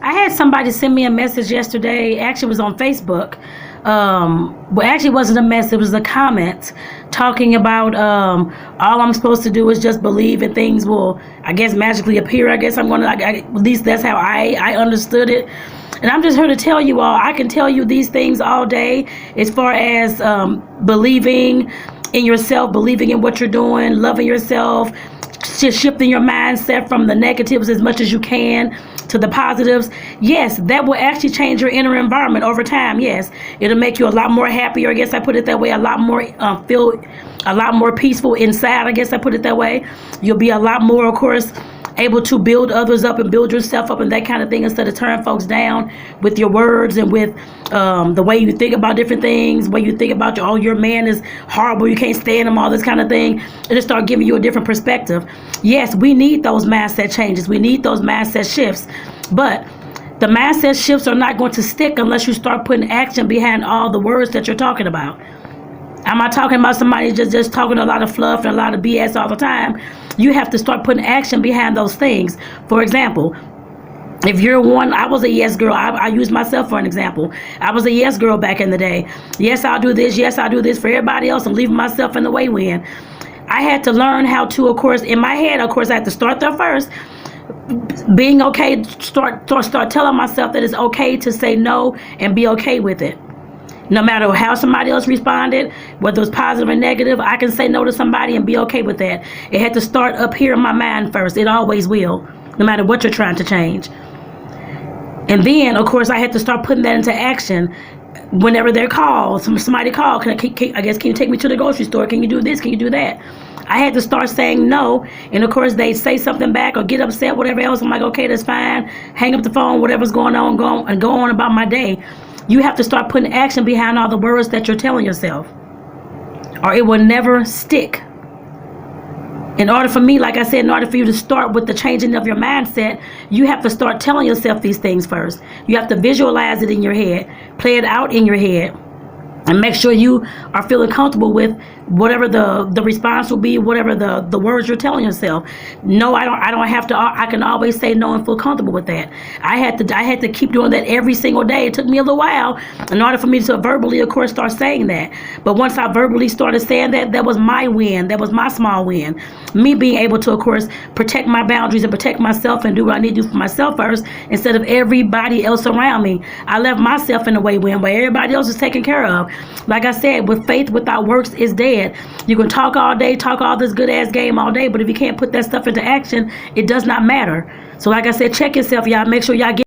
I had somebody send me a message yesterday. Actually, it was on Facebook. Well, actually, it wasn't a message. It was a comment talking about all I'm supposed to do is just believe and things will, I guess, magically appear. I guess I'm going to, at least that's how I understood it. And I'm just here to tell you all, I can tell you these things all day as far as believing in yourself, believing in what you're doing, loving yourself, just shifting your mindset from the negatives as much as you can to the positives. Yes, that will actually change your inner environment over time. Yes, it'll make you a lot more happier. I guess I put it that way. A lot more feel a lot more peaceful inside. I guess I put it that way. You'll be a lot more, of course, able to build others up and build yourself up and that kind of thing, instead of turning folks down with your words and with the way you think about different things, the way you think about your man is horrible, you can't stand him, all this kind of thing. It'll start giving you a different perspective. Yes, we need those mindset changes. We need those mindset shifts. But the mindset shifts are not going to stick unless you start putting action behind all the words that you're talking about. I'm not talking about somebody just talking a lot of fluff and a lot of BS all the time. You have to start putting action behind those things. For example, if you're one, I was a yes girl. I use myself for an example. I was a yes girl back in the day. Yes, I'll do this. Yes, I'll do this for everybody else. I'm leaving myself in the way when. I had to learn how to, of course, in my head, of course, I had to start there first. Being okay, start telling myself that it's okay to say no and be okay with it. No matter how somebody else responded, whether it was positive or negative, I can say no to somebody and be okay with that. It had to start up here in my mind first. It always will, no matter what you're trying to change. And then, of course, I had to start putting that into action. Whenever they're called, somebody called, can you take me to the grocery store? Can you do this? Can you do that? I had to start saying no. And of course, they say something back or get upset, whatever else. I'm like, okay, that's fine. Hang up the phone, whatever's going on, go on about my day. You have to start putting action behind all the words that you're telling yourself, or it will never stick. In order for me, like I said, in order for you to start with the changing of your mindset, you have to start telling yourself these things first. You have to visualize it in your head, play it out in your head, and make sure you are feeling comfortable with whatever the response will be, whatever the words you're telling yourself. No, I don't have to. I can always say no and feel comfortable with that. I had to keep doing that every single day. It took me a little while in order for me to verbally, of course, start saying that. But once I verbally started saying that, that was my win. That was my small win. Me being able to, of course, protect my boundaries and protect myself and do what I need to do for myself first, instead of everybody else around me. I left myself in the way when, but everybody else is taken care of. Like I said, with faith without works is dead. You can talk all day, talk all this good ass game all day, but if you can't put that stuff into action, it does not matter. So like I said, check yourself, y'all. Make sure y'all get